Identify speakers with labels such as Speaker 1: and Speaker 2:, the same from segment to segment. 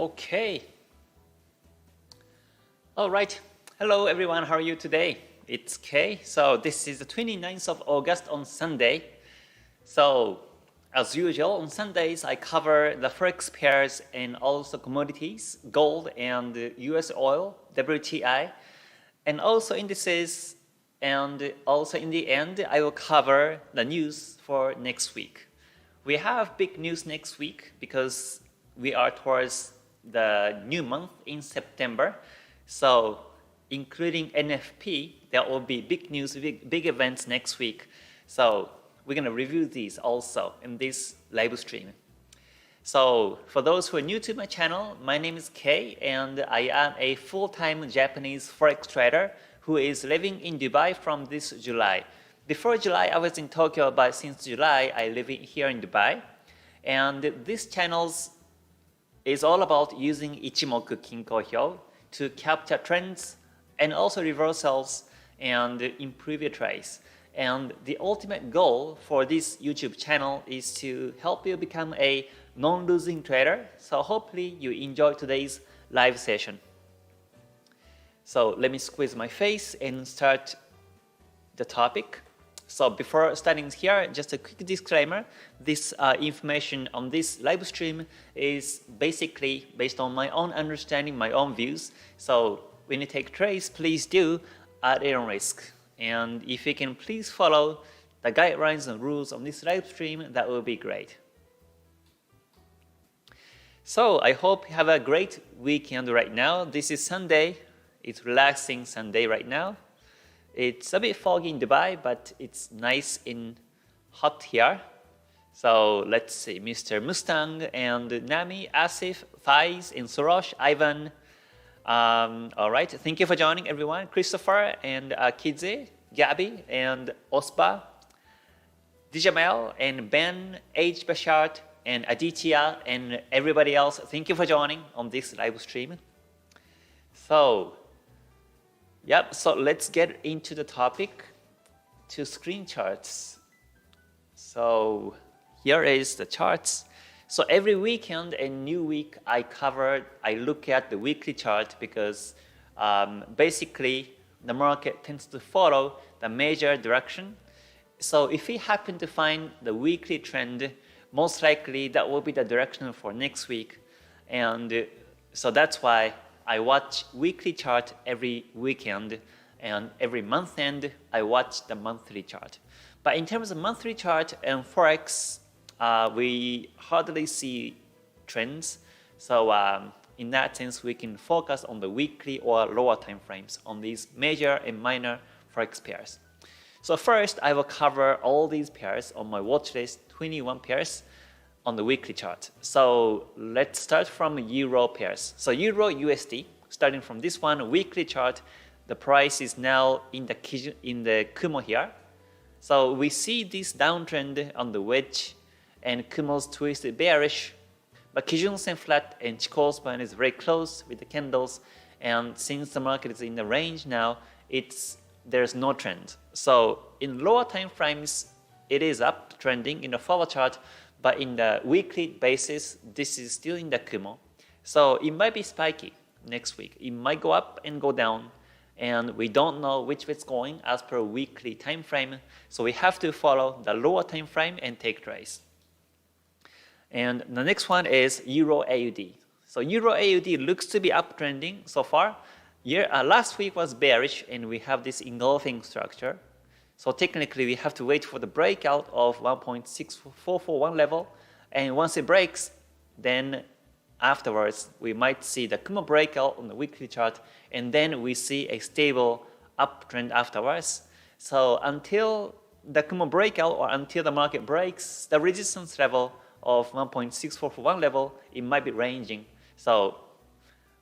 Speaker 1: Okay. All right. Hello, everyone. How are you today? It's Kay. So this is the 29th of August on Sunday. So as usual, on Sundays, I cover the Forex pairs and also commodities, gold and US oil, WTI, and also indices. And also in the end, I will cover the news for next week. We have big news next week because we are towards the new month in September. So including NFP, there will be big news, big events next week. So we're going to review these also in this live stream. So for those who are new to my channel, my name is Kei, and I am a full-time Japanese Forex trader who is living in Dubai from this July. Before July, I was in Tokyo, but since July, I live here in Dubai. And this channel is all about using Ichimoku Kinko Hyo to capture trends and also reversals and improve your trades. And the ultimate goal for this YouTube channel is to help you become a non-losing trader. So hopefully you enjoy today's live session. So let me squeeze my face and start the topic. So before starting here, just a quick disclaimer. This information on this live stream is basically based on my own understanding, my own views. So when you take trades, please do at your own risk. And if you can please follow the guidelines and rules on this live stream, that will be great. So I hope you have a great weekend right now. This is Sunday. It's relaxing Sunday right now. It's a bit foggy in Dubai, but it's nice and hot here. So let's see, Mr. Mustang and Nami, Asif, Faiz, and Sorosh, Ivan. All right, thank you for joining everyone. Christopher and Kidze, Gabby, and Ospa, Dijamel, and Ben, H. Bashart, and Aditya, and everybody else. Thank you for joining on this live stream. So let's get into the topic to screen charts. So here is the charts. So every weekend and new week I look at the weekly chart because basically the market tends to follow the major direction. So if we happen to find the weekly trend, most likely that will be the direction for next week. And so that's why I watch weekly chart every weekend, and every month end I watch the monthly chart. But in terms of monthly chart and Forex, we hardly see trends. So in that sense, we can focus on the weekly or lower time frames on these major and minor Forex pairs. So first, I will cover all these pairs on my watch list, 21 pairs on the weekly chart. So let's start from Euro pairs. So Euro USD, starting from this one, weekly chart, the price is now in the Kumo here. So we see this downtrend on the wedge, and Kumo's twisted bearish, but Kijun Sen flat and Chikou span is very close with the candles, and since the market is in the range now, there's no trend. So in lower time frames, it is up trending in the forward chart, but in the weekly basis, this is still in the Kumo. So it might be spiky next week. It might go up and go down, and we don't know which way it's going as per weekly time frame. So we have to follow the lower time frame and take trades. And the next one is Euro AUD. So Euro AUD looks to be uptrending so far. Last week was bearish, and we have this engulfing structure. So technically, we have to wait for the breakout of 1.6441 level. And once it breaks, then afterwards, we might see the Kumo breakout on the weekly chart. And then we see a stable uptrend afterwards. So until the Kumo breakout or until the market breaks the resistance level of 1.6441 level, it might be ranging. So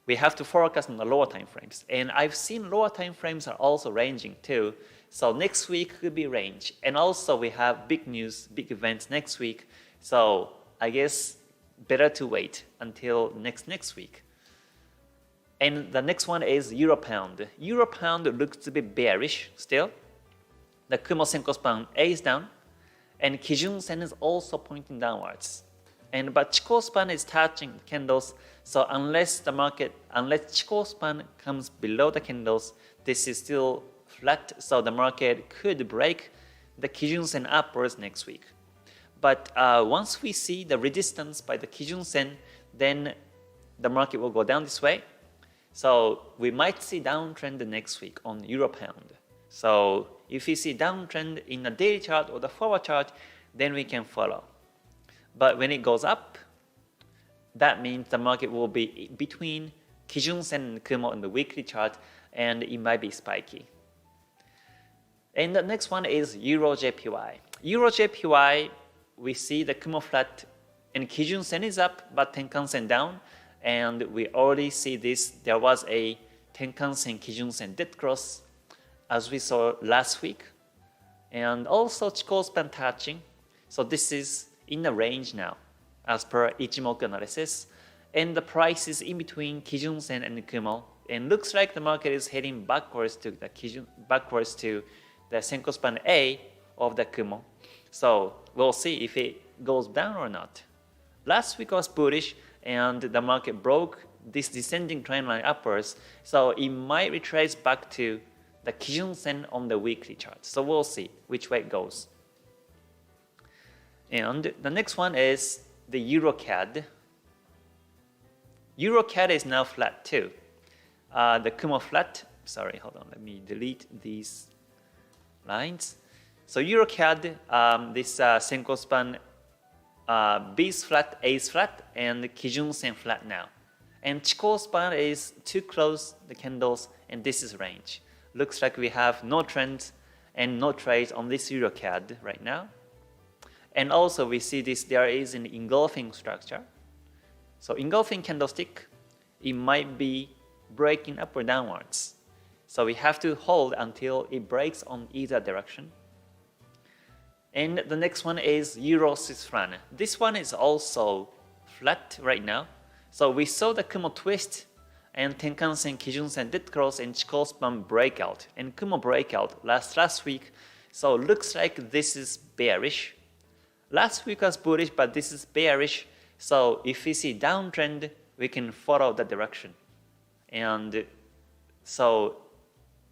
Speaker 1: we have to focus on the lower time frames. And I've seen lower time frames are also ranging too. So next week could be range. And also we have big news, big events next week. So I guess better to wait until next week. And the next one is Euro Pound. Euro Pound looks to be bearish still. The Kumo Senko span A is down, and Kijun Sen is also pointing downwards. But Chikou span is touching candles, so unless Chikou span comes below the candles, this is still flat, so the market could break the Kijun Sen upwards next week. But once we see the resistance by the Kijun Sen, then the market will go down this way. So we might see downtrend next week on Euro Pound. So if we see downtrend in the daily chart or the forward chart, then we can follow. But when it goes up, that means the market will be between Kijun Sen and Kumo on the weekly chart, and it might be spiky. And the next one is Euro JPY. Euro JPY, we see the Kumo flat and Kijun Sen is up, but Tenkan Sen down. And we already see this. There was a Tenkan Sen Kijun Sen dead cross, as we saw last week. And also Chikou span touching. So this is in the range now, as per Ichimoku analysis. And the price is in between Kijun Sen and Kumo. And looks like the market is heading backwards to the Senko span A of the Kumo. So we'll see if it goes down or not. Last week was bullish, and the market broke this descending trend line upwards. So it might retrace back to the Kijun Sen on the weekly chart. So we'll see which way it goes. And the next one is the EuroCAD. EuroCAD is now flat too. The Kumo flat, sorry, hold on, let me delete these lines. So EuroCAD, this Senko span, B is flat, A is flat, and the Kijun Sen flat now. And Chikou span is too close, the candles, and this is range. Looks like we have no trend and no trades on this EuroCAD right now. And also we see this, there is an engulfing structure. So engulfing candlestick, it might be breaking up or downwards. So we have to hold until it breaks on either direction. And the next one is Euro Swiss franc. This one is also flat right now. So we saw the Kumo twist and Tenkan Sen, Kijun Sen dead cross and Chikou span breakout and Kumo breakout last week. So looks like this is bearish. Last week was bullish, but this is bearish. So if we see downtrend, we can follow that direction. And so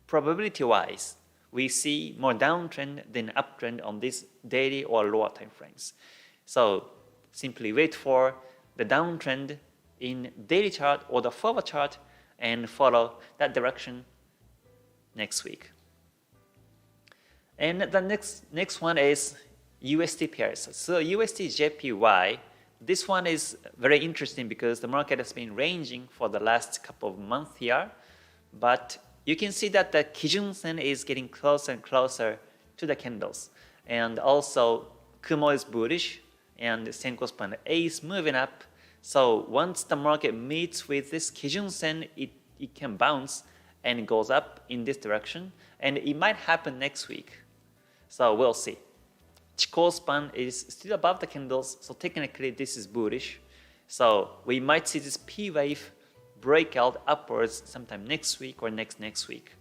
Speaker 1: probability-wise, we see more downtrend than uptrend on this daily or lower time frames. So simply wait for the downtrend in daily chart or the forward chart and follow that direction next week. And the next one is USD pairs. So USD JPY, this one is very interesting because the market has been ranging for the last couple of months here, but you can see that the Kijun Sen is getting closer and closer to the candles. And also Kumo is bullish and Senko span A is moving up. So once the market meets with this Kijun Sen, it can bounce and it goes up in this direction. And it might happen next week. So we'll see. Chikou span is still above the candles, so technically this is bullish. So we might see this P wave breakout upwards sometime next week or next week.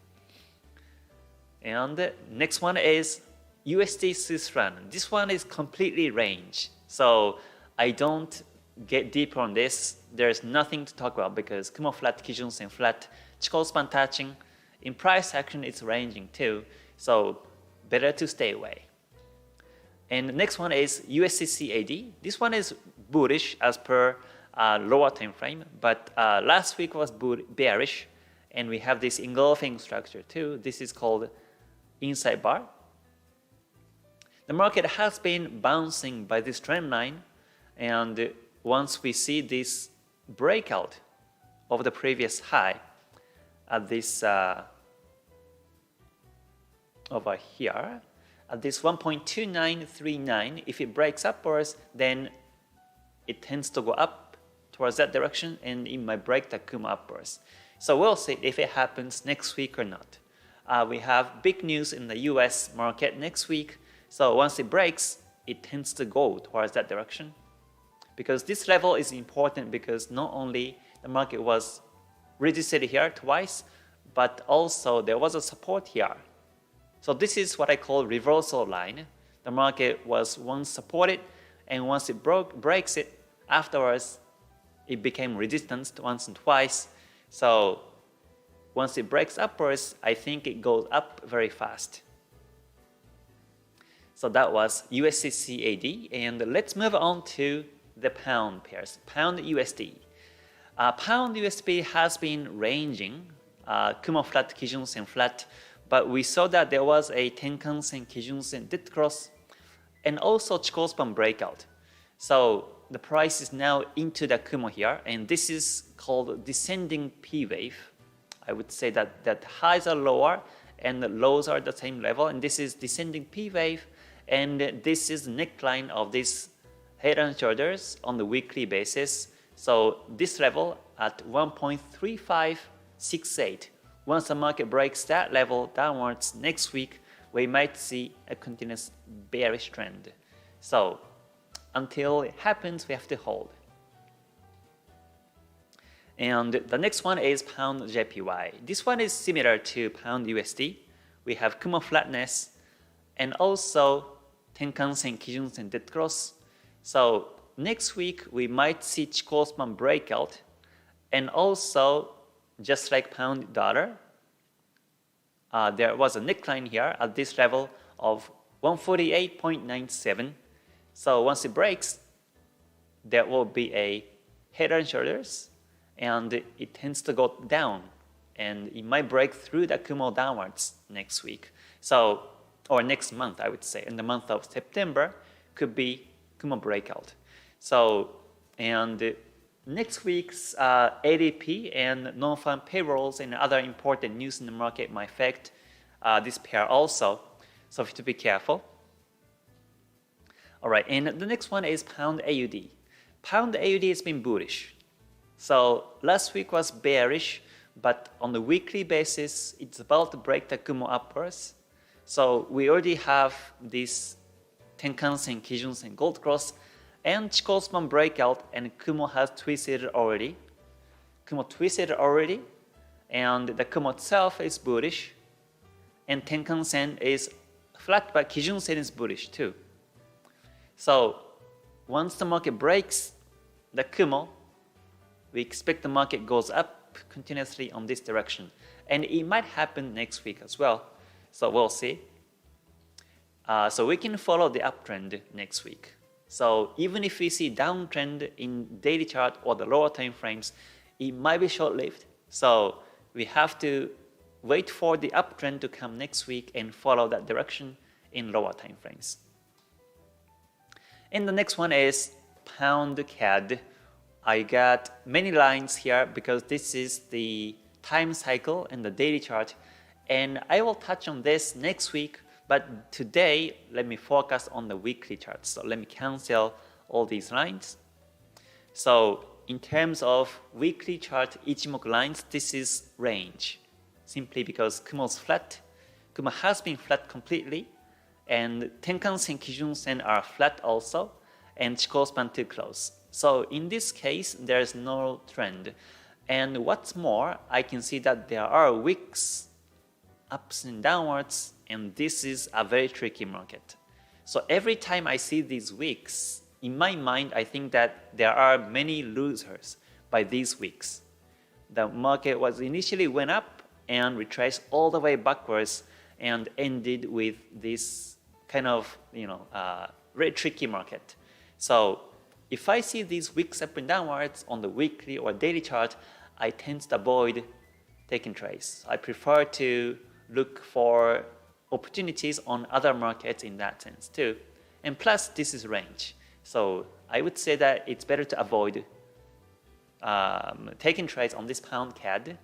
Speaker 1: And the next one is USD Swiss franc. This one is completely range. So I don't get deeper on this. There's nothing to talk about because Kumo flat, Kijun Sen flat, Chikou span touching. In price action, it's ranging too. So better to stay away. And the next one is USD CAD. This one is bullish as per lower time frame, but last week was bearish, and we have this engulfing structure too. This is called inside bar. The market has been bouncing by this trend line, and once we see this breakout of the previous high at this over here, at this 1.2939, if it breaks upwards, then it tends to go up towards that direction, and it might break the Kumo upwards. So we'll see if it happens next week or not. We have big news in the US market next week, so once it breaks, it tends to go towards that direction. Because this level is important because not only the market was resisted here twice, but also there was a support here. So this is what I call reversal line. The market was once supported, and once it breaks it, Afterwards, it became resistance once and twice. So once it breaks upwards, I think it goes up very fast. So that was USD CAD, and let's move on to the pound pairs, pound USD. Pound USD has been ranging, Kumo flat, Kijun Sen flat, but we saw that there was a Tenkan Sen, Kijun Sen dead cross, and also Chikou span breakout. So the price is now into the Kumo here, and this is called descending P wave. I would say that highs are lower and the lows are at the same level, and this is descending P wave, and this is the neckline of this head and shoulders on the weekly basis. So this level at 1.3568. Once the market breaks that level downwards next week, we might see a continuous bearish trend. So until it happens, we have to hold. And the next one is pound JPY. This one is similar to pound USD. We have Kumo flatness and also Tenkan Sen, Kijun Sen dead cross. So next week we might see Chikou span breakout, and also just like pound dollar, there was a neckline here at this level of 148.97. So once it breaks, there will be a head and shoulders, and it tends to go down, and it might break through the Kumo downwards next week. So, or next month, I would say, in the month of September, could be Kumo breakout. So, and next week's ADP and non-farm payrolls and other important news in the market might affect this pair also. So we have to be careful. All right, and the next one is pound AUD. Pound AUD has been bullish. So last week was bearish, but on the weekly basis, it's about to break the Kumo upwards. So we already have this Tenkan Sen, Kijun Sen gold cross, and Chikou span breakout, and Kumo has twisted already. Kumo twisted already, and the Kumo itself is bullish, and Tenkan Sen is flat, but Kijun Sen is bullish too. So once the market breaks the Kumo, we expect the market goes up continuously on this direction, and it might happen next week as well. So we'll see. So we can follow the uptrend next week. So even if we see downtrend in daily chart or the lower time frames, it might be short-lived. So we have to wait for the uptrend to come next week and follow that direction in lower time frames. And the next one is pound CAD. I got many lines here because this is the time cycle and the daily chart, and I will touch on this next week, but today let me focus on the weekly chart. So let me cancel all these lines. So in terms of weekly chart Ichimoku lines, this is range, simply because Kumo's flat. Kumo has been flat completely, and Tenkan Sen, Kijun Sen are flat also, and Chikou span too close. So in this case, there is no trend. And what's more, I can see that there are wicks, ups and downwards, and this is a very tricky market. So every time I see these wicks, in my mind, I think that there are many losers by these wicks. The market was initially went up and retraced all the way backwards and ended with this kind of, very tricky market. So if I see these wicks up and downwards on the weekly or daily chart, I tend to avoid taking trades. I prefer to look for opportunities on other markets in that sense too. And plus, this is range. So I would say that it's better to avoid taking trades on this pound CAD.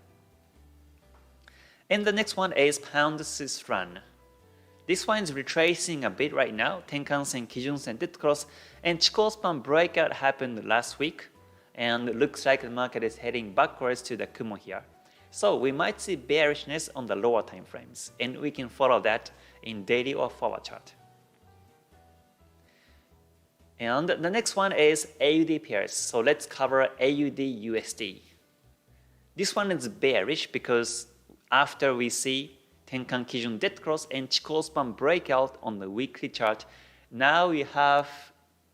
Speaker 1: And the next one is pound Swiss franc. This one is retracing a bit right now. Tenkan Sen, Kijun Sen dead cross, and Chikou span breakout happened last week, and it looks like the market is heading backwards to the Kumo here. So we might see bearishness on the lower time frames, and we can follow that in daily or forward chart. And the next one is AUD pairs. So let's cover AUD USD. This one is bearish because after we see Tenkan Kijun dead cross and Chikou span breakout on the weekly chart, now we have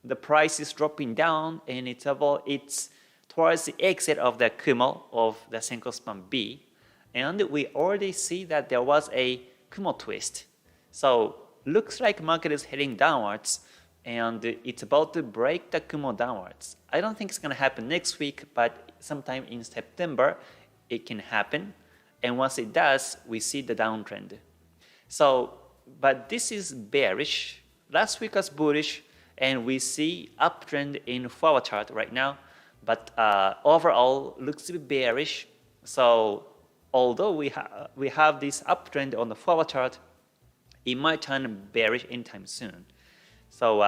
Speaker 1: the price is dropping down, and it's towards the exit of the Kumo of the Senko span B, and we already see that there was a Kumo twist. So looks like market is heading downwards, and it's about to break the Kumo downwards. I don't think it's going to happen next week, but sometime in September it can happen, and once it does, we see the downtrend. So, but this is bearish. Last week was bullish, and we see uptrend in forward chart right now, but overall looks to be bearish. So although we have this uptrend on the forward chart, it might turn bearish anytime soon. So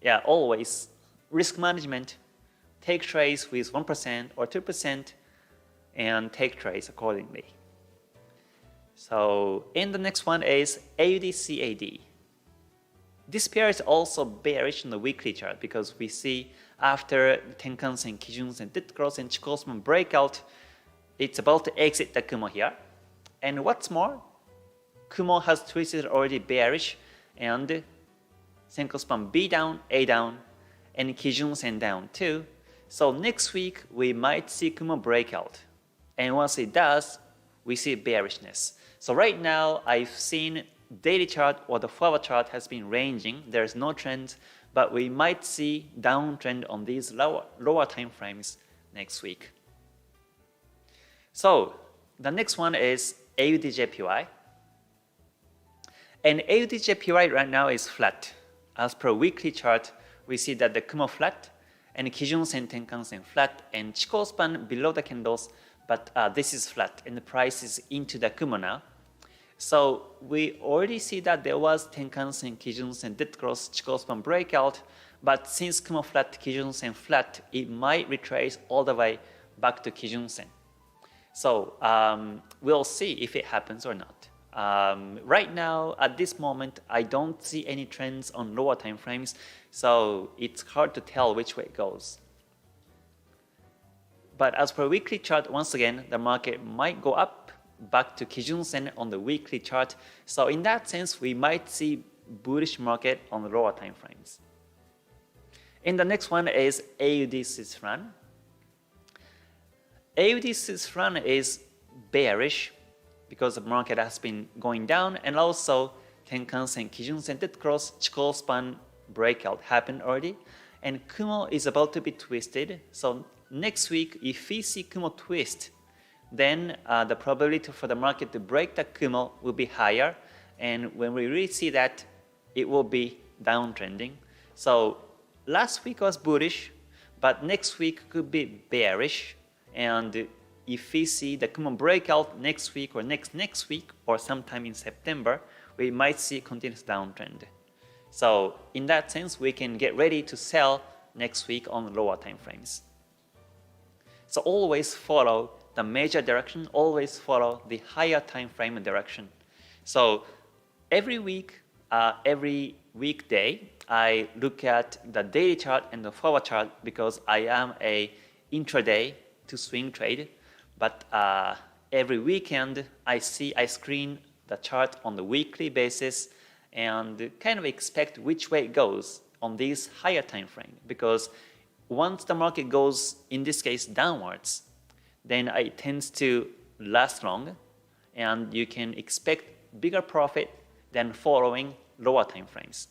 Speaker 1: yeah, always risk management. Take trades with 1% or 2% and take trades accordingly. So, and the next one is AUD CAD. This pair is also bearish on the weekly chart because we see after Tenkan-sen, Kijun-sen, Tetsuo-sen, Chikou-sen breakout, it's about to exit the Kumo here. And what's more, Kumo has twisted already bearish, and Senko span B down, A down, and Kijun-sen down too. So next week we might see Kumo breakout, and once it does, we see bearishness. So right now I've seen daily chart or the forward chart has been ranging. There's no trend, but we might see downtrend on these lower time frames next week. So the next one is AUD JPY. And AUD JPY right now is flat. As per weekly chart, we see that the Kumo flat, and Kijun-sen, Tenkan-sen flat, and Chikou span below the candles, but this is flat, and the price is into the Kumo now. So we already see that there was Tenkan-sen, Kijun-sen, Tetsuo, Chikou span breakout, but since Kumo flat, Kijun-sen flat, it might retrace all the way back to Kijun-sen. So we'll see if it happens or not. Right now, at this moment, I don't see any trends on lower time frames, so it's hard to tell which way it goes. But as per weekly chart, once again, the market might go up back to Kijun-sen on the weekly chart. So in that sense, we might see bullish market on the lower time frames. And the next one is AUD Swiss franc. AUD Swiss franc is bearish because the market has been going down, and also Tenkan-sen, Kijun-sen, Tetsuo, Chikou span breakout happened already, and Kumo is about to be twisted. So next week, if we see Kumo twist, then the probability for the market to break the Kumo will be higher, and when we really see that, it will be downtrending. So last week was bullish, but next week could be bearish, and if we see the Kumo breakout next week or next week or sometime in September, we might see continuous downtrend. So in that sense, we can get ready to sell next week on lower time frames. So always follow the major direction, always follow the higher time frame direction. So every week, every weekday, I look at the daily chart and the forward chart because I am a intraday to swing trade. But every weekend, I screen the chart on the weekly basis and kind of expect which way it goes on this higher time frame. Because once the market goes, in this case, downwards, then it tends to last long, and you can expect bigger profit than following lower time frames.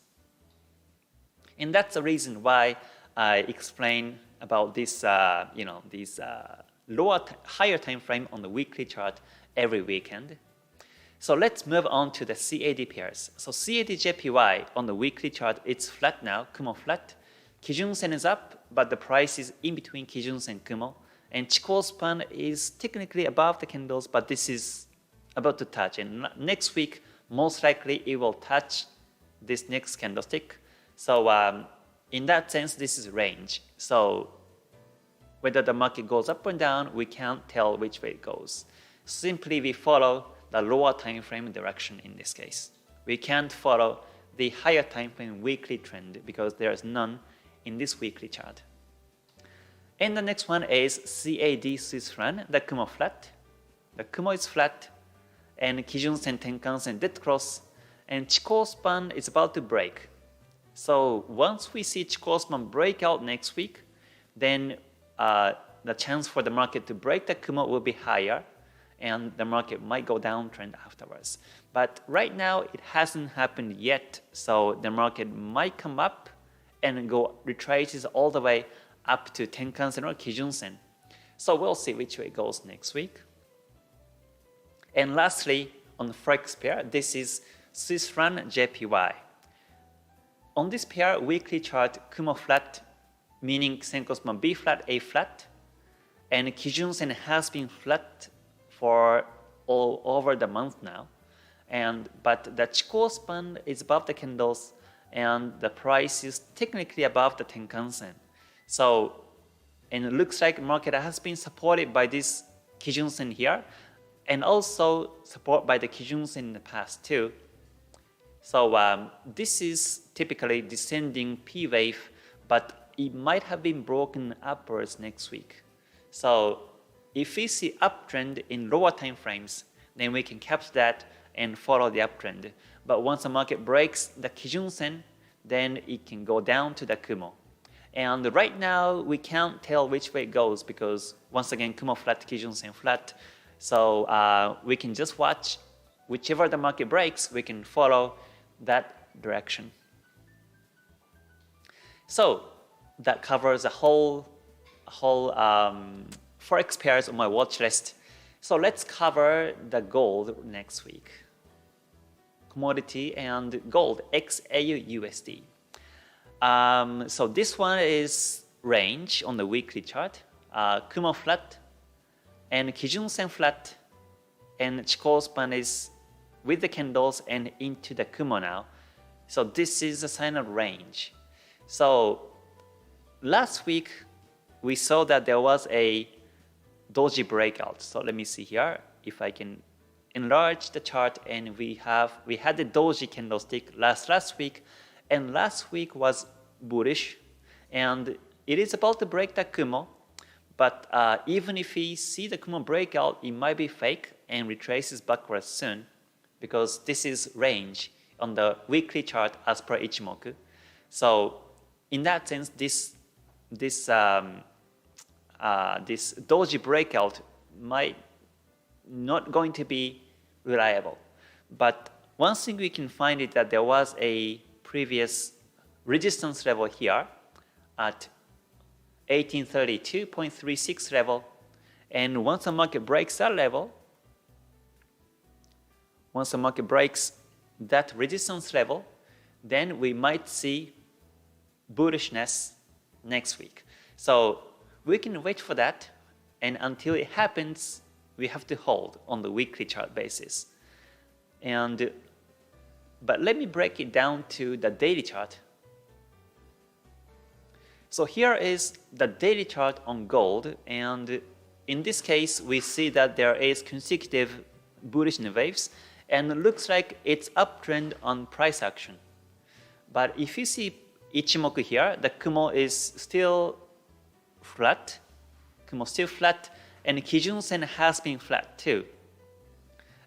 Speaker 1: And that's the reason why I explain about this, higher time frame on the weekly chart every weekend. So let's move on to the CAD pairs. So CAD JPY on the weekly chart, it's flat now, Kumo flat. Kijun-sen is up, but the price is in between Kijun-sen and Kumo. And Chikou span is technically above the candles, but this is about to touch. And next week, most likely it will touch this next candlestick. So in that sense, this is range. So whether the market goes up or down, we can't tell which way it goes. Simply we follow the lower time frame direction in this case. We can't follow the higher time frame weekly trend because there is none in this weekly chart. And the next one is CAD Swiss franc, the Kumo flat. The Kumo is flat, and Kijun-sen, Tenkan-sen, dead cross, and Chikou span is about to break. So once we see Chikou span breakout next week, then the chance for the market to break the Kumo will be higher, and the market might go downtrend afterwards. But right now, it hasn't happened yet, so the market might come up and go retraces all the way up to Tenkan-sen or Kijun-sen. So we'll see which way it goes next week. And lastly, on the Forex pair, this is Swiss franc JPY. On this pair, weekly chart, Kumo flat, meaning Senko span B flat, A flat, and Kijun-sen has been flat for all over the month now. But the Chikou span is above the candles, and the price is technically above the Tenkan-sen. So, and it looks like the market has been supported by this Kijun-sen here, and also support by the Kijun-sen in the past too. So this is typically descending P wave, but it might have been broken upwards next week. So if we see uptrend in lower time frames, then we can capture that and follow the uptrend. But once the market breaks the Kijun-sen, then it can go down to the Kumo. And right now, we can't tell which way it goes because once again, Kumo flat, Kijun-sen flat. So we can just watch whichever the market breaks, we can follow that direction. So that covers the whole Forex pairs on my watch list. So let's cover the gold next week. Commodity and gold, XAU-USD. So this one is range on the weekly chart. Kumo flat and Kijun-sen flat, and Chikou span is with the candles and into the Kumo now. So this is a sign of range. So last week we saw that there was a doji breakout. So let me see here if I can enlarge the chart, and we had the doji candlestick last week, and last week was bullish, and it is about to break the Kumo. But even if we see the Kumo breakout, it might be fake and retraces backwards soon, because this is range on the weekly chart as per Ichimoku. So in that sense, this doji breakout might not going to be reliable. But one thing we can find is that there was a previous resistance level here at 1832.36 level, and once the market breaks that level, once the market breaks that resistance level, then we might see bullishness next week. So we can wait for that, and until it happens, we have to hold on the weekly chart basis. But let me break it down to the daily chart. So here is the daily chart on gold, and in this case, we see that there is consecutive bullish waves, and it looks like it's uptrend on price action. But if you see Ichimoku here, the Kumo is still flat, Kumo still flat, and Kijun-sen has been flat too.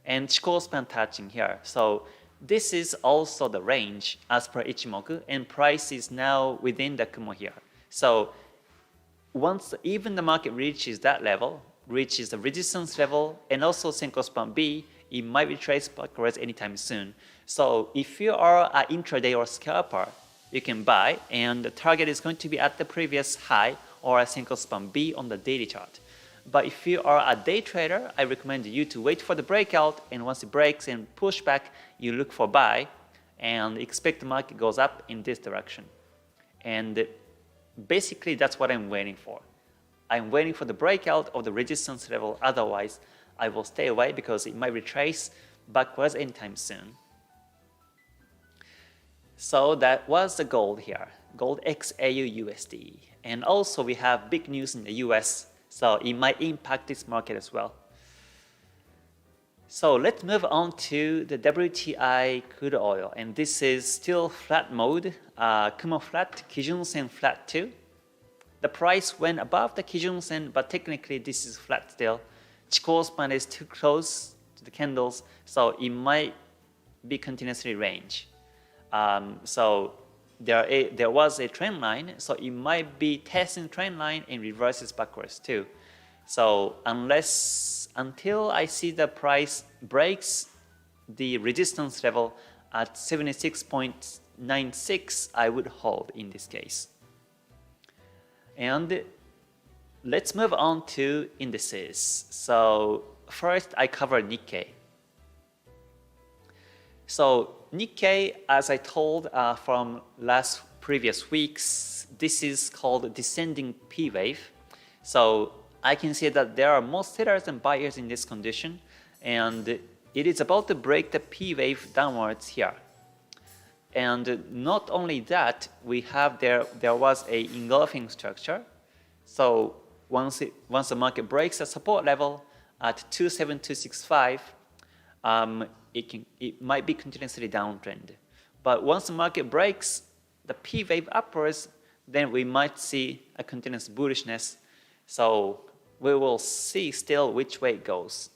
Speaker 1: And Chikou span touching here. So this is also the range as per Ichimoku, and price is now within the Kumo here. So once even the market reaches that level, reaches the resistance level, and also Senko span B, it might retrace backwards anytime soon. So if you are an intraday or scalper, you can buy, and the target is going to be at the previous high or a Senko span B on the daily chart. But if you are a day trader, I recommend you to wait for the breakout, and once it breaks and push back, you look for buy and expect the market goes up in this direction. And basically, that's what I'm waiting for. I'm waiting for the breakout of the resistance level. Otherwise, I will stay away because it might retrace backwards anytime soon. So that was the gold here, gold XAU-USD. And also we have big news in the US, so it might impact this market as well. So let's move on to the WTI crude oil, and this is still flat mode, Kumo flat, Kijun-sen flat too. The price went above the Kijun-sen, but technically this is flat still. Chikou span is too close to the candles, so it might be continuously range. So there was a trend line, so it might be testing trend line and reverses backwards too. So until I see the price breaks the resistance level at 76.96, I would hold in this case. And let's move on to indices. So first I cover Nikkei. So Nikkei, as I told from previous weeks, this is called descending P wave. So I can see that there are more sellers and buyers in this condition, and it is about to break the P wave downwards here. And not only that, we have there was a engulfing structure. So once the market breaks the support level at 27265, it might be continuously downtrend. But once the market breaks the P wave upwards, then we might see a continuous bullishness. So we will see still which way it goes.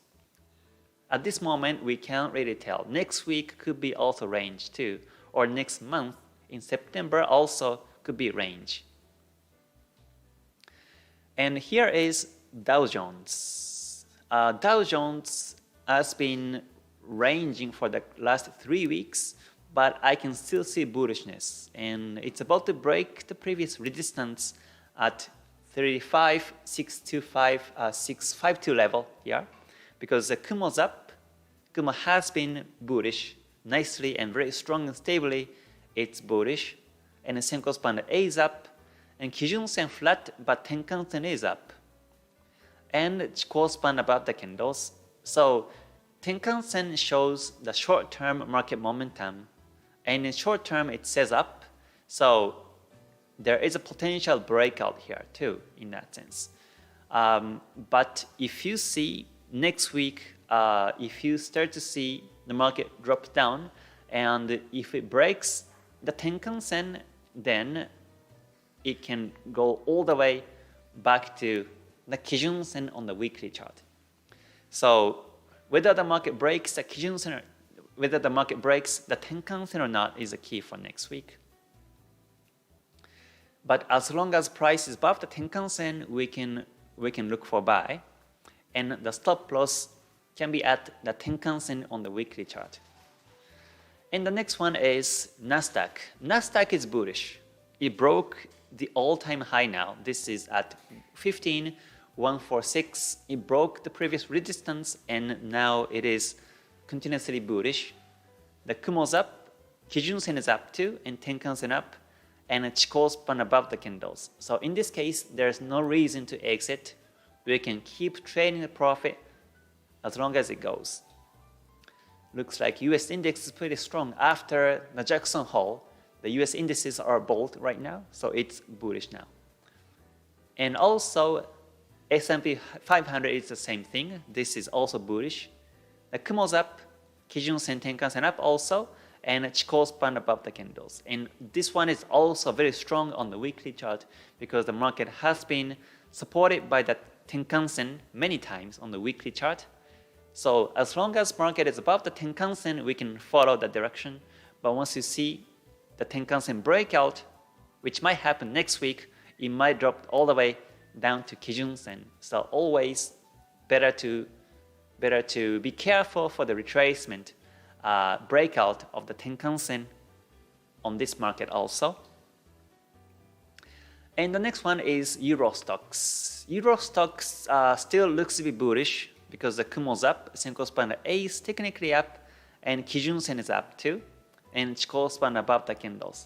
Speaker 1: At this moment, we can't really tell. Next week could be also range too, or next month in September also could be range. And here is Dow Jones. Dow Jones has been ranging for the last 3 weeks, but I can still see bullishness, and it's about to break the previous resistance at 35,625,652 level here, because the Kumo's up. Kumo has been bullish nicely and very strong and stably. It's bullish, and the Senko span A is up, and Kijun Sen flat, but Tenkan Sen is up, and Chikou span above the candles. So Tenkan Sen shows the short-term market momentum, and in short term it says up. So there is a potential breakout here too, in that sense. But if you see next week, if you start to see the market drop down, and if it breaks the Tenkan Sen, then it can go all the way back to the Kijun Sen on the weekly chart. So whether the market breaks the Kijun Sen, whether the market breaks the Tenkan Sen or not is the key for next week. But as long as price is above the Tenkan Sen, we can look for buy, and the stop loss can be at the Tenkan Sen on the weekly chart. And the next one is Nasdaq. Nasdaq is bullish. It broke the all-time high now. This is at 15,146. It broke the previous resistance, and now it is continuously bullish. The Kumo's up, Kijun Sen is up too, and Tenkan Sen up, and a Chikou span above the candles. So in this case, there's no reason to exit. We can keep trading the profit as long as it goes. Looks like US index is pretty strong. After the Jackson Hole, the US indices are bold right now, so it's bullish now. And also, S&P 500 is the same thing. This is also bullish. The Kumo's up, Kijun Sen, Tenkan Sen up also, and Chikou span above the candles. And this one is also very strong on the weekly chart because the market has been supported by the Tenkan Sen many times on the weekly chart. So as long as market is above the Tenkan Sen, we can follow the direction. But once you see the Tenkan Sen breakout, which might happen next week, it might drop all the way down to Kijun Sen. So always better to be careful for the retracement breakout of the Tenkan Sen on this market also. And the next one is Euro stocks. Euro stocks still looks to be bullish because the Kumo's up, Senko span A is technically up, and Kijun Sen is up too, and Chikou span above the candles.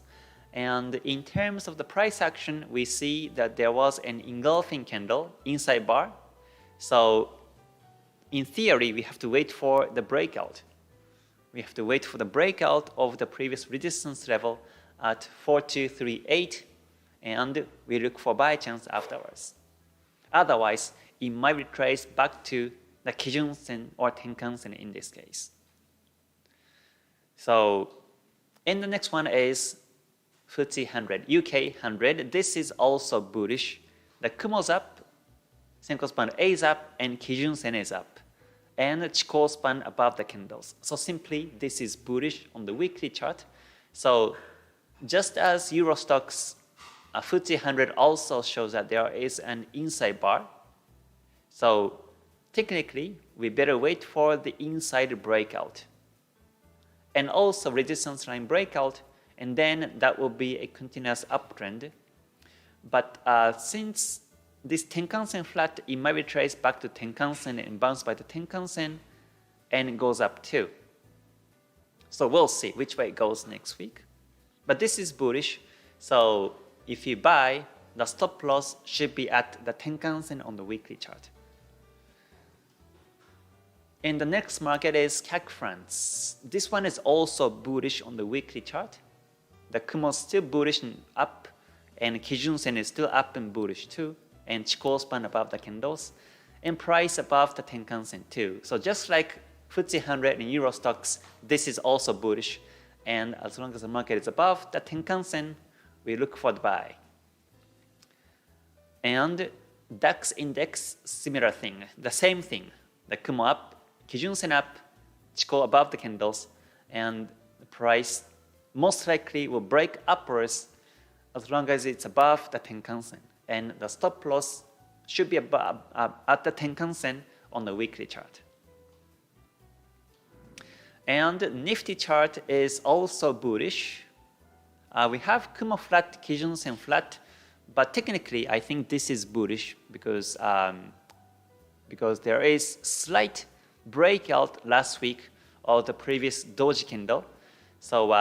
Speaker 1: And in terms of the price action, we see that there was an engulfing candle inside bar. So in theory, we have to wait for the breakout. We have to wait for the breakout of the previous resistance level at 4238, and we look for buy chance afterwards. Otherwise, it might retrace back to the Kijun Sen or Tenkan Sen in this case. So, and the next one is FTSE 100, UK 100. This is also bullish. The Kumo's up, Senko span A is up, and Kijun Sen is up, and Chikou span above the candles. So simply, this is bullish on the weekly chart. So just as Euro stocks, FTSE 100 also shows that there is an inside bar. So technically, we better wait for the inside breakout. And also resistance line breakout, and then that will be a continuous uptrend. But since this Tenkan-sen flat, it might be traced back to Tenkan-sen and bounce by the Tenkan-sen, and it goes up too. So we'll see which way it goes next week. But this is bullish, so if you buy, the stop loss should be at the Tenkan-sen on the weekly chart. And the next market is CAC France. This one is also bullish on the weekly chart. The Kumo is still bullish and up, and Kijun-sen is still up and bullish too, and Chikou span above the candles, and price above the Tenkan-sen too. So just like FTSE 100 and Euro stocks, this is also bullish, and as long as the market is above the Tenkan-sen, we look for the buy. And DAX index, similar thing, the same thing. The Kumo up, Kijun-sen up, Chikou above the candles, and the price most likely will break upwards as long as it's above the Tenkan-sen. And the stop loss should be above, at the Tenkan-sen on the weekly chart. And Nifty chart is also bullish. We have Kumo flat, Kijun-sen flat, but technically I think this is bullish because there is slight breakout last week of the previous doji candle. So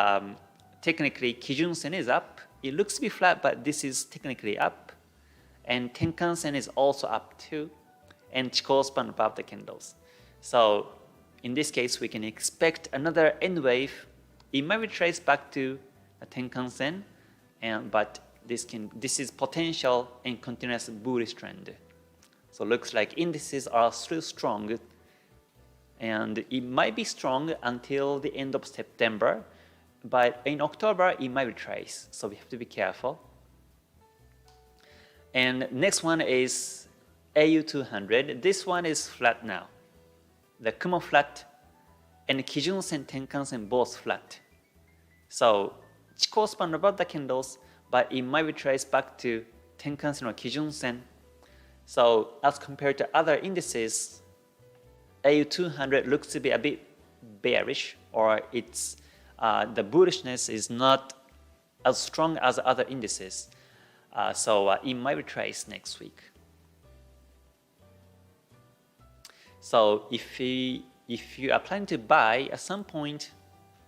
Speaker 1: technically Kijun-sen is up. It looks to be flat, but this is technically up. And Tenkan-sen is also up too. And Chikou span above the candles. So in this case, we can expect another N wave. It might be traced back to the Tenkan-sen, but this is potential and continuous bullish trend. So looks like indices are still strong, and it might be strong until the end of September, but in October it might retrace, so we have to be careful. And next one is AU200. This one is flat now. The Kumo flat and Kijun-sen, Tenkan-sen both flat. So Chikou span above the candles, but it might retrace back to Tenkan-sen or Kijun-sen. So as compared to other indices, AU200 looks to be a bit bearish, or it's the bullishness is not as strong as other indices. So it might retrace next week. So if you are planning to buy, at some point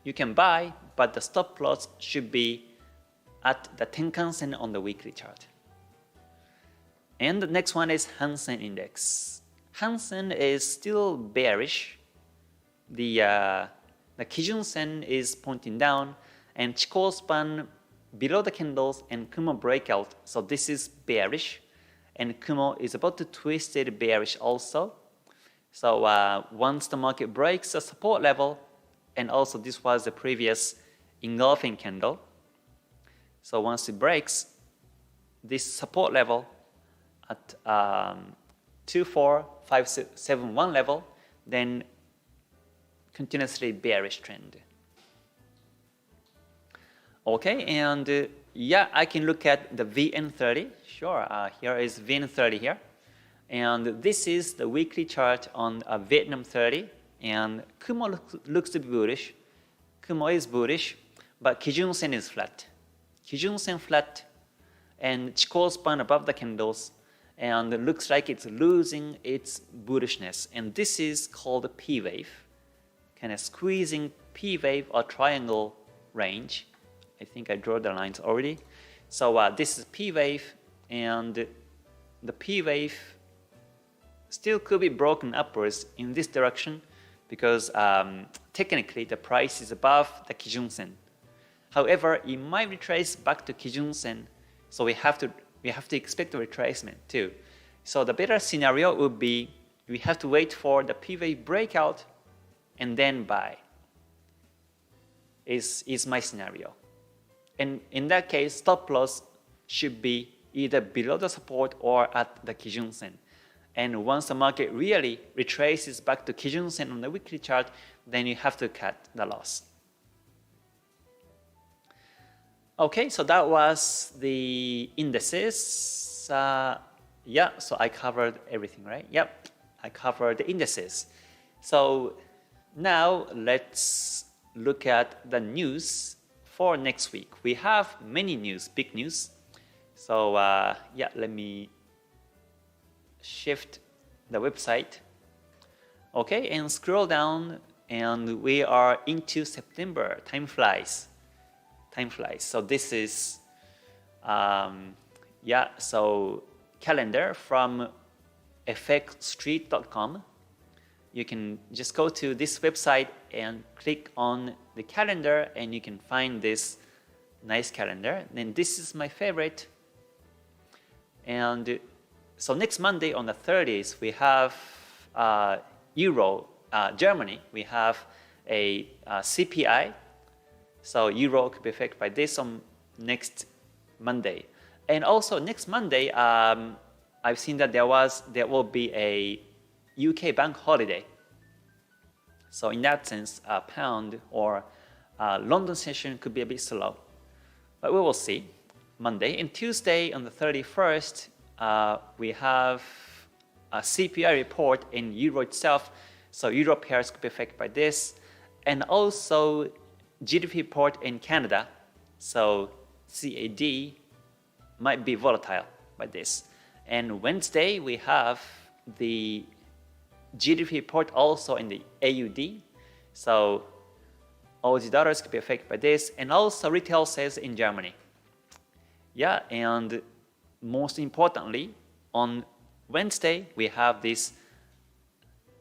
Speaker 1: you can buy, but the stop loss should be at the Tenkan-sen on the weekly chart. And the next one is Hang-Seng Index. Hang-Seng is still bearish. The Kijun-sen is pointing down, and Chikou span below the candles and Kumo breakout. So this is bearish, and Kumo is about to twist it bearish also. So once the market breaks the support level, and also this was the previous engulfing candle. So once it breaks this support level at 24571 level, then continuously bearish trend. Okay, and yeah, I can look at the VN30. Sure, here is VN30 here. And this is the weekly chart on Vietnam 30. And Kumo looks to be bullish. Kumo is bullish, but Kijun-sen is flat. Kijun-sen flat, and Chikou span above the candles, and it looks like it's losing its bullishness. And this is called a P wave, kind of squeezing P wave or triangle range. I think I drew the lines already. So this is P wave, and the P wave still could be broken upwards in this direction because technically the price is above the Kijun-sen. However, it might retrace back to Kijun-sen, so we have to expect a retracement too. So the better scenario would be we have to wait for the P wave breakout and then buy. Is my scenario. And in that case, stop loss should be either below the support or at the Kijun-sen. And once the market really retraces back to Kijun-sen on the weekly chart, then you have to cut the loss. Okay, so that was the indices. Yeah, so I covered everything, right? Yep, I covered the indices. So now let's look at the news for next week. We have many news, big news. So yeah, let me shift the website. Okay, and scroll down, and we are into September. Time flies. Time flies. So this is, yeah, so calendar from fxstreet.com. You can just go to this website and click on the calendar, and you can find this nice calendar. And this is my favorite. And so next Monday on the 30th, we have Euro, Germany. We have a CPI. So Euro could be affected by this on next Monday. And also next Monday, I've seen that there will be a UK bank holiday. So in that sense, pound or London session could be a bit slow. But we will see. Monday and Tuesday on the 31st, we have a CPI report in Euro itself. So Euro pairs could be affected by this. And also GDP report in Canada, so CAD might be volatile by this. And Wednesday, we have the GDP report also in the AUD, so Aussie dollars could be affected by this, and also retail sales in Germany. Yeah, and most importantly, on Wednesday, we have this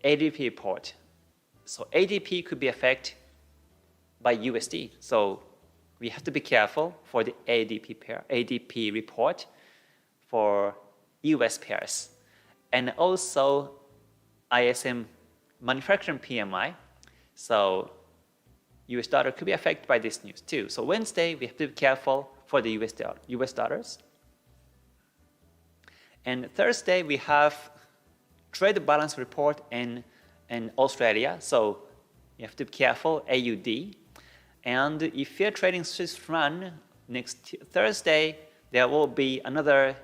Speaker 1: ADP report. So ADP could be affected by USD. So we have to be careful for the ADP report for US pairs. And also ISM manufacturing PMI. So US dollar could be affected by this news too. So Wednesday, we have to be careful for the US dollars. And Thursday, we have trade balance report in Australia. So you have to be careful, AUD. And if you're trading Swiss franc, next Thursday, there will be another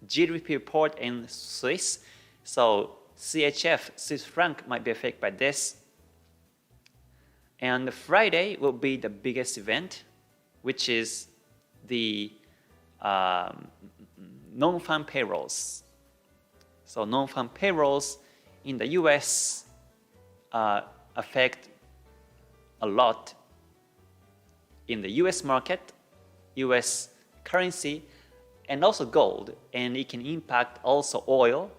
Speaker 1: GDP report in Swiss. So CHF, Swiss franc, might be affected by this. And Friday will be the biggest event, which is the non-farm payrolls. So non-farm payrolls in the US affect a lot in the US market, US currency, and also gold. And it can impact also oil,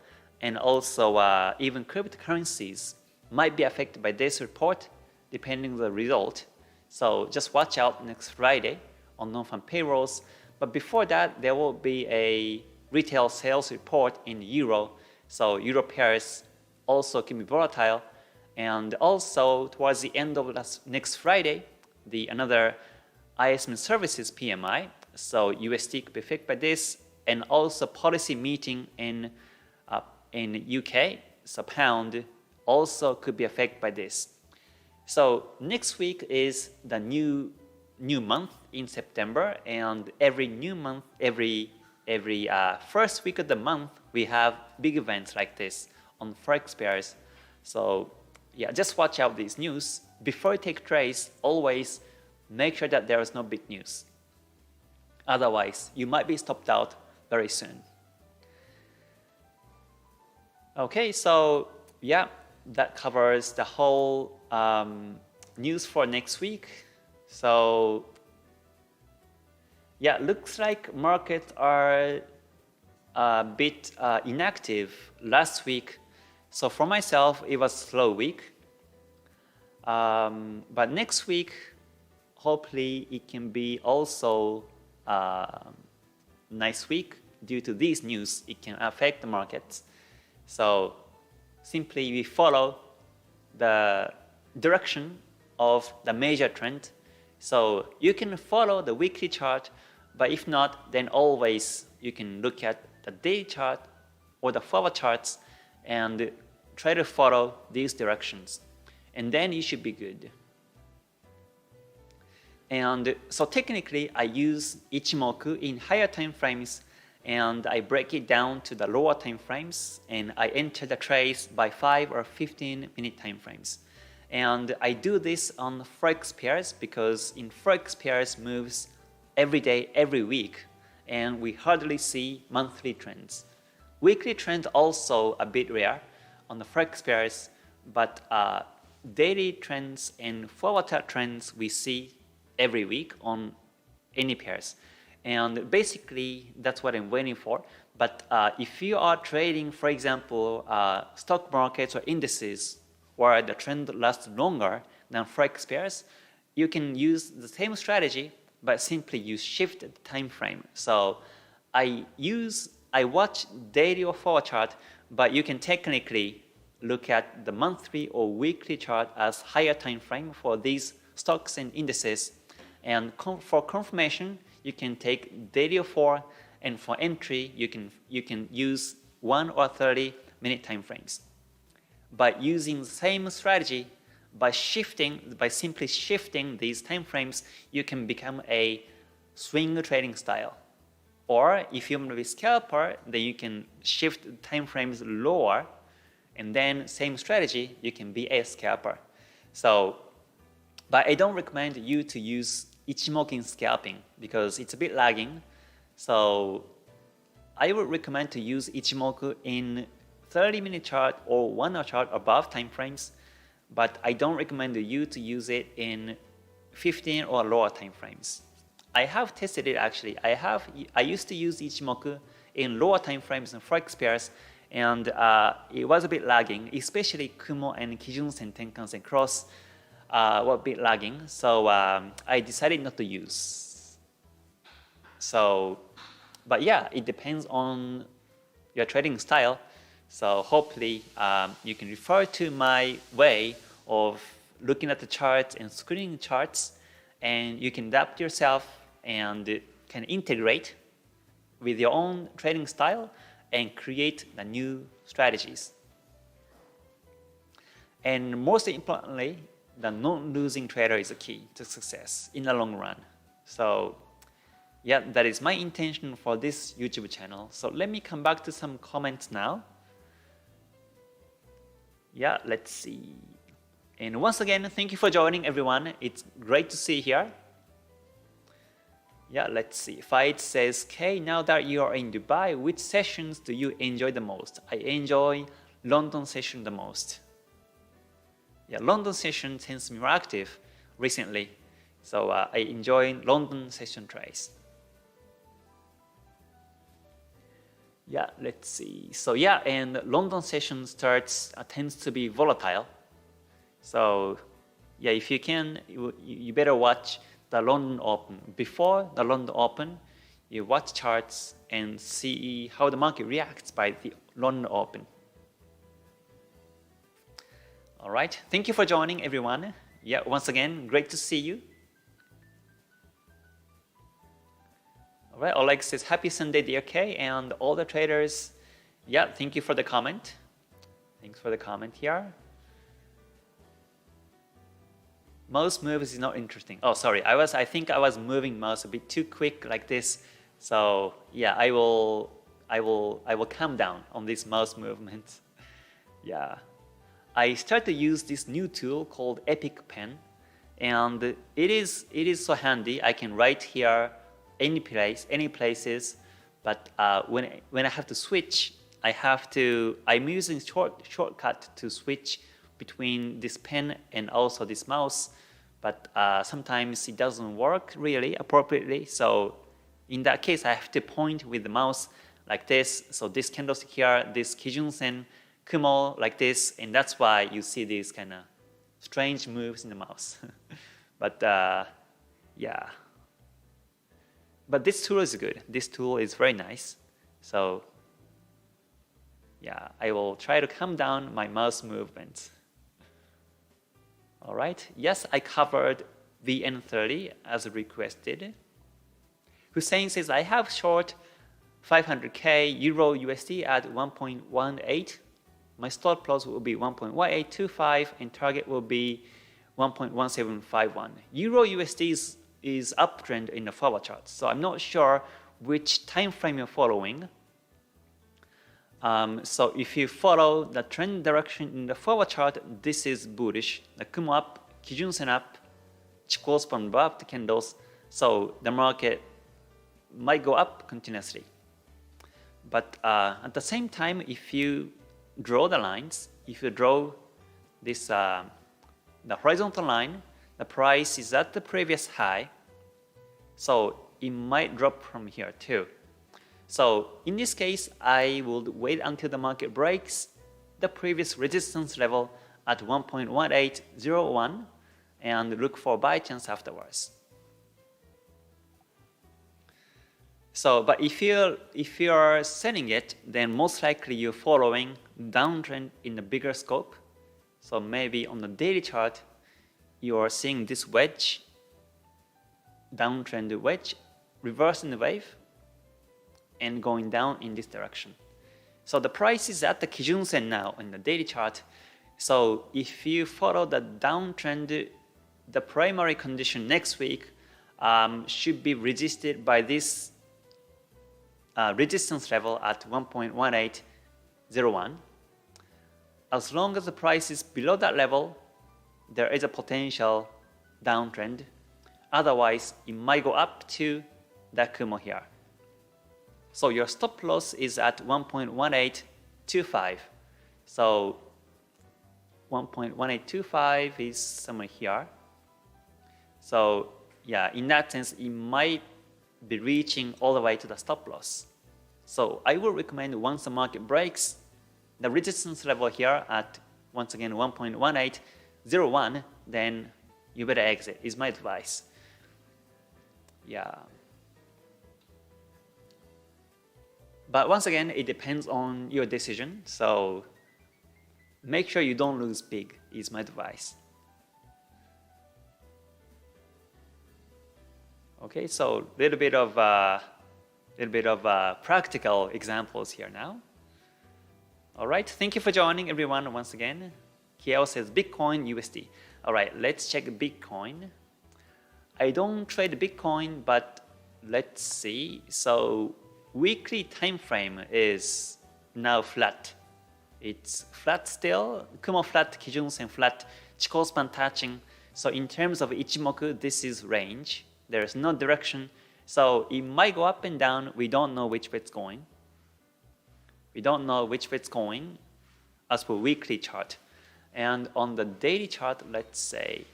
Speaker 1: and also even cryptocurrencies might be affected by this report depending on the result. So just watch out next Friday on non-farm payrolls. But before that, there will be a retail sales report in Euro. So Euro pairs also can be volatile. And also towards the end of next Friday, another ISM services PMI, so USD could be affected by this, and also policy meeting in UK, so pound also could be affected by this. So next week is the new month in September, and every new month, every first week of the month, we have big events like this on Forex pairs. So yeah, just watch out these news. Before you take trades, always make sure that there is no big news. Otherwise, you might be stopped out very soon. Okay, so yeah, that covers the whole news for next week. So yeah, looks like markets are a bit inactive last week. So for myself, it was a slow week. But next week, hopefully it can be also a nice week. Due to these news, it can affect the markets. So simply we follow the direction of the major trend. So you can follow the weekly chart, but if not, then always you can look at the day chart or the forward charts and try to follow these directions. And then you should be good. And so technically, I use Ichimoku in higher time frames, and I break it down to the lower time frames, and I enter the trades by 5 or 15-minute time frames. And I do this on Forex pairs because in Forex pairs moves every day, every week, and we hardly see monthly trends. Weekly trends also a bit rare on the Forex pairs, but daily trends and forward trends we see every week on any pairs. And basically, that's what I'm waiting for. But if you are trading, for example, stock markets or indices where the trend lasts longer than Forex pairs, you can use the same strategy, but simply use shift time frame. So I watch daily or forward chart, but you can technically look at the monthly or weekly chart as higher time frame for these stocks and indices. And for confirmation, you can take daily or 4, and for entry, you can use 1 or 30-minute time frames. By using the same strategy, by simply shifting these time frames, you can become a swing trading style. Or if you want to be scalper, then you can shift time frames lower, and then same strategy, you can be a scalper. So, but I don't recommend you to use Ichimoku in scalping because it's a bit lagging. So I would recommend to use Ichimoku in 30-minute chart or 1 hour chart above time frames, but I don't recommend you to use it in 15 or lower time frames. I have tested it actually. I used to use Ichimoku in lower time frames and Forex pairs, and it was a bit lagging, especially Kumo and Kijun-sen, Tenkan-sen cross were a bit lagging, so I decided not to use. So, but yeah, it depends on your trading style. So hopefully you can refer to my way of looking at the charts and screening charts, and you can adapt yourself and can integrate with your own trading style and create the new strategies. And most importantly, the non-losing trader is the key to success in the long run. So yeah, that is my intention for this YouTube channel. So let me come back to some comments now. Yeah, let's see. And once again, thank you for joining everyone. It's great to see you here. Yeah, let's see. Fight says, Kay, now that you are in Dubai, which sessions do you enjoy the most? I enjoy London session the most. Yeah, London session tends to be more active recently. So I enjoy London session trades. Yeah, let's see. So yeah, and London session tends to be volatile. So yeah, if you can, you better watch the London Open. Before the London Open, you watch charts and see how the market reacts by the London Open. All right, thank you for joining everyone. Yeah, once again, great to see you. All right, Oleg says, happy Sunday, dear Kay, and all the traders. Yeah, thank you for the comment. Thanks for the comment here. Mouse moves is not interesting. Oh, sorry, I think I was moving mouse a bit too quick like this. So yeah, I will calm down on this mouse movement. Yeah, I started to use this new tool called Epic Pen, and it is so handy. I can write here any places, but when I have to switch, I'm using shortcut to switch between this pen and also this mouse, but sometimes it doesn't work really appropriately. So in that case, I have to point with the mouse like this. So this candlestick here, this Kijun-sen, Kumo like this, and that's why you see these kind of strange moves in the mouse. But yeah. But this tool is good. This tool is very nice. So yeah, I will try to calm down my mouse movements. All right. Yes, I covered VN30 as requested. Hussein says, I have short 500K Euro USD at 1.18. My stop loss will be 1.1825 and target will be 1.1751. Euro USD is is uptrend in the forward chart. So I'm not sure which time frame you're following. So if you follow the trend direction in the forward chart, this is bullish. The Kumo up, Kijun-sen up, Chikou span above the candles. So the market might go up continuously. But at the same time, if you draw the lines, if you draw this the horizontal line, the price is at the previous high, so it might drop from here too. So in this case, I would wait until the market breaks the previous resistance level at 1.1801 and look for buy chance afterwards. So, but if you're selling it, then most likely you're following downtrend in the bigger scope. So maybe on the daily chart, you are seeing this wedge, downtrend wedge, reversing the wave, and going down in this direction. So the price is at the Kijun-sen now in the daily chart. So if you follow the downtrend, the primary condition next week should be resisted by this resistance level at 1.1801. As long as the price is below that level, there is a potential downtrend. Otherwise, it might go up to that Kumo here. So your stop loss is at 1.1825. So 1.1825 is somewhere here. So yeah, in that sense, it might be reaching all the way to the stop loss. So I will recommend once the market breaks the resistance level here at, once again, 1.1801, then you better exit, is my advice. Yeah. But once again, it depends on your decision. So make sure you don't lose big, is my advice. Okay, so a little bit of practical examples here now. All right, thank you for joining everyone once again. Kiao says Bitcoin USD. All right, let's check Bitcoin. I don't trade Bitcoin, but let's see. So weekly time frame is now flat. It's flat still, Kumo flat, Kijun-sen flat, Chikou span touching. So in terms of Ichimoku, this is range. There is no direction. So it might go up and down. We don't know which way it's going. We don't know which way it's going as per weekly chart. And on the daily chart, let's say,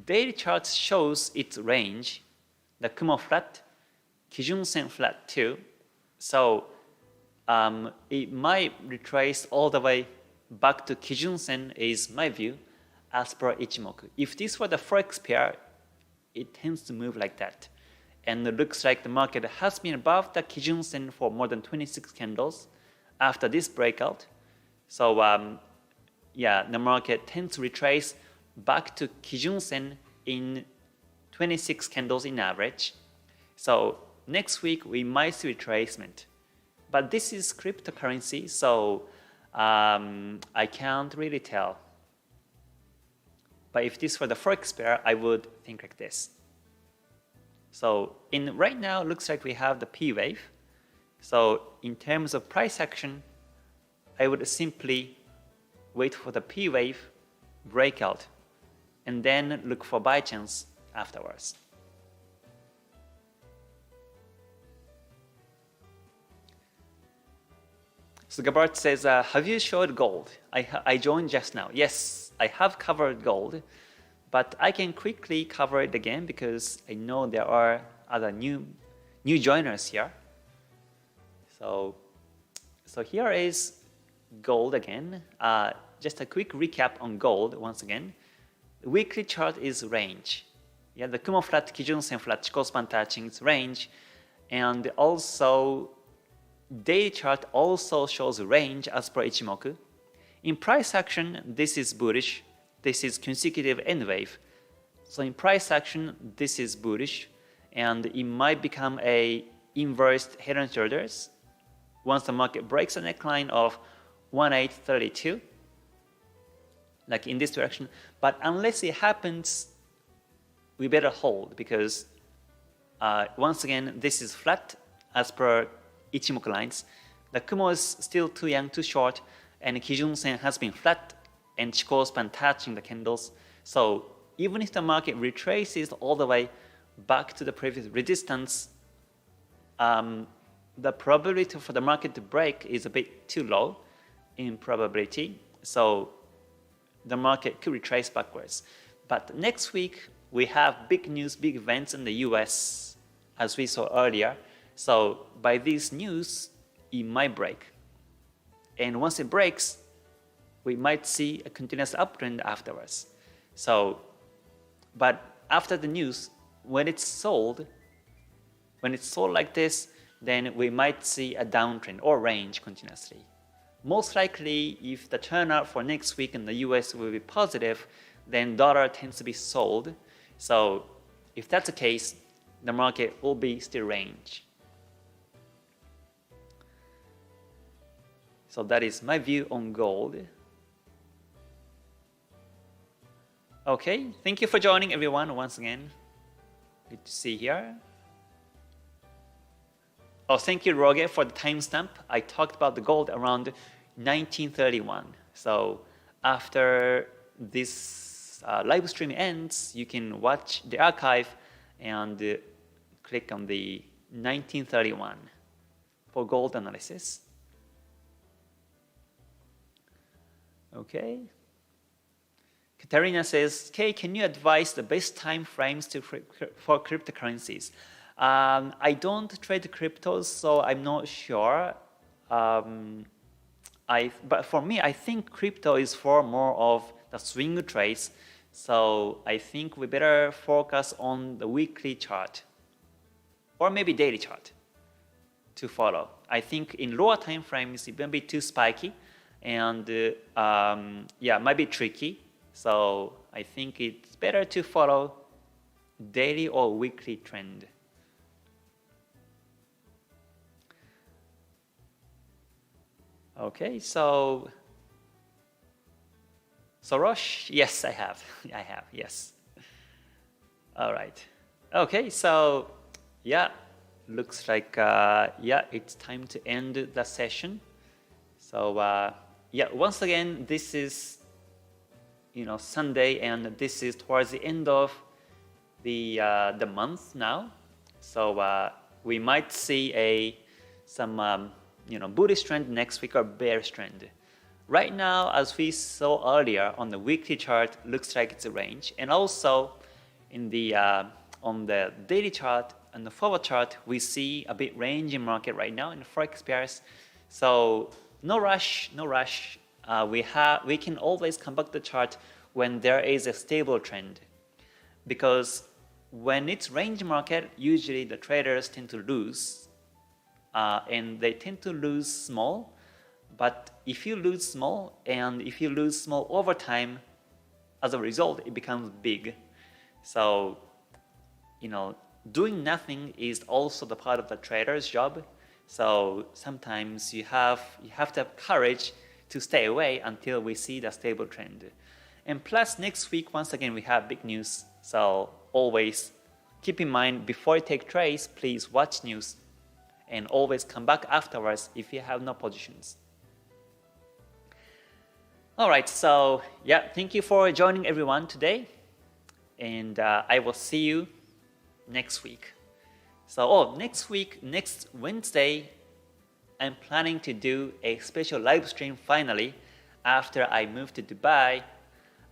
Speaker 1: daily chart shows its range, the Kumo flat, Kijun-sen flat too. So it might retrace all the way back to Kijun-sen is my view as per Ichimoku. If this were the Forex pair, it tends to move like that. And it looks like the market has been above the Kijun-sen for more than 26 candles after this breakout. So yeah, the market tends to retrace back to Kijun-sen in 26 candles in average. So next week we might see retracement. But this is cryptocurrency, so I can't really tell. But if this were the Forex pair, I would think like this. So right now, it looks like we have the P wave. So in terms of price action, I would simply wait for the P wave breakout and then look for buy chance afterwards. So Gabart says, have you showed gold? I joined just now. Yes, I have covered gold, but I can quickly cover it again because I know there are other new joiners here. So here is gold again. Just a quick recap on gold once again. The weekly chart is range. Yeah, the Kumo flat, Kijun-sen flat, Chikou span touching its range, and also daily chart also shows range as per Ichimoku. In price action, this is bullish. This is consecutive N wave. So in price action, this is bullish, and it might become a inverse head and shoulders once the market breaks a neckline of 1832, like in this direction. But unless it happens, we better hold because once again, this is flat as per Ichimoku lines. The Kumo is still too young, too short, and Kijun Sen has been flat and Chikou span touching the candles. So even if the market retraces all the way back to the previous resistance, the probability for the market to break is a bit too low in probability. So the market could retrace backwards. But next week, we have big news, big events in the US, as we saw earlier. So by this news, it might break. And once it breaks, we might see a continuous uptrend afterwards. So, but after the news, when it's sold like this, then we might see a downtrend or range continuously. Most likely, if the turnout for next week in the US will be positive, then dollar tends to be sold. So if that's the case, the market will be still range. So that is my view on gold. Okay, thank you for joining everyone once again. Good to see here. Oh, thank you, Roger, for the timestamp. I talked about the gold around 1931. So after this live stream ends, you can watch the archive and click on the 1931 for gold analysis. Okay. Katarina says, Kay, can you advise the best time frames for cryptocurrencies? I don't trade cryptos, so I'm not sure. But for me, I think crypto is for more of the swing trades. So I think we better focus on the weekly chart or maybe daily chart to follow. I think in lower time frames, it may be too spiky and yeah, might be tricky. So I think it's better to follow daily or weekly trend. Okay, so Roche, yes, I have, yes. All right. Okay, so yeah, looks like yeah, it's time to end the session. So yeah, once again, this is Sunday, and this is towards the end of the month now. So we might see some bullish trend next week or bearish trend. Right now, as we saw earlier on the weekly chart, looks like it's a range, and also in the on the daily chart and the forward chart, we see a bit range in market right now in the Forex pairs. So no rush, no rush. We can always come back to the chart when there is a stable trend, because when it's range market, usually the traders tend to lose, and they tend to lose small. But if you lose small, and if you lose small over time, as a result, it becomes big. So, doing nothing is also the part of the trader's job. So sometimes you have to have courage to stay away until we see the stable trend. And plus, next week, once again, we have big news. So always keep in mind, before you take trades, please watch news and always come back afterwards if you have no positions. All right, so yeah, thank you for joining everyone today, and I will see you next week. So next week, next Wednesday, I'm planning to do a special live stream finally after I moved to Dubai.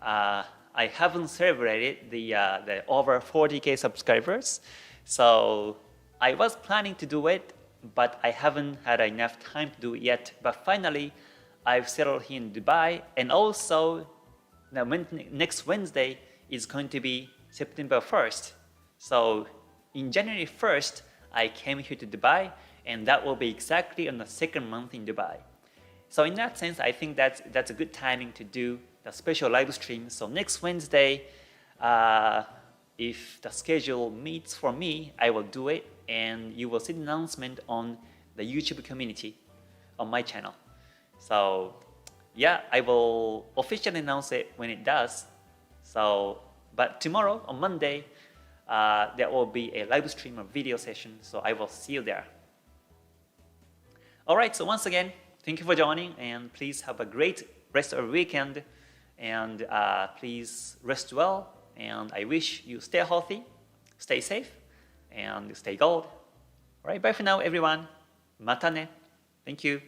Speaker 1: I haven't celebrated the over 40K subscribers, so I was planning to do it, but I haven't had enough time to do it yet. But finally, I've settled here in Dubai, and also next Wednesday is going to be September 1st. So in January 1st, I came here to Dubai, and that will be exactly on the second month in Dubai. So in that sense, I think that's a good timing to do the special live stream. So next Wednesday, if the schedule meets for me, I will do it, and you will see the announcement on the YouTube community on my channel. So yeah, I will officially announce it when it does. So, but tomorrow on Monday, there will be a live stream or video session, so I will see you there. All right, so once again, thank you for joining, and please have a great rest of the weekend, and please rest well, and I wish you stay healthy, stay safe, and stay gold. All right, bye for now, everyone. Mata ne. Thank you.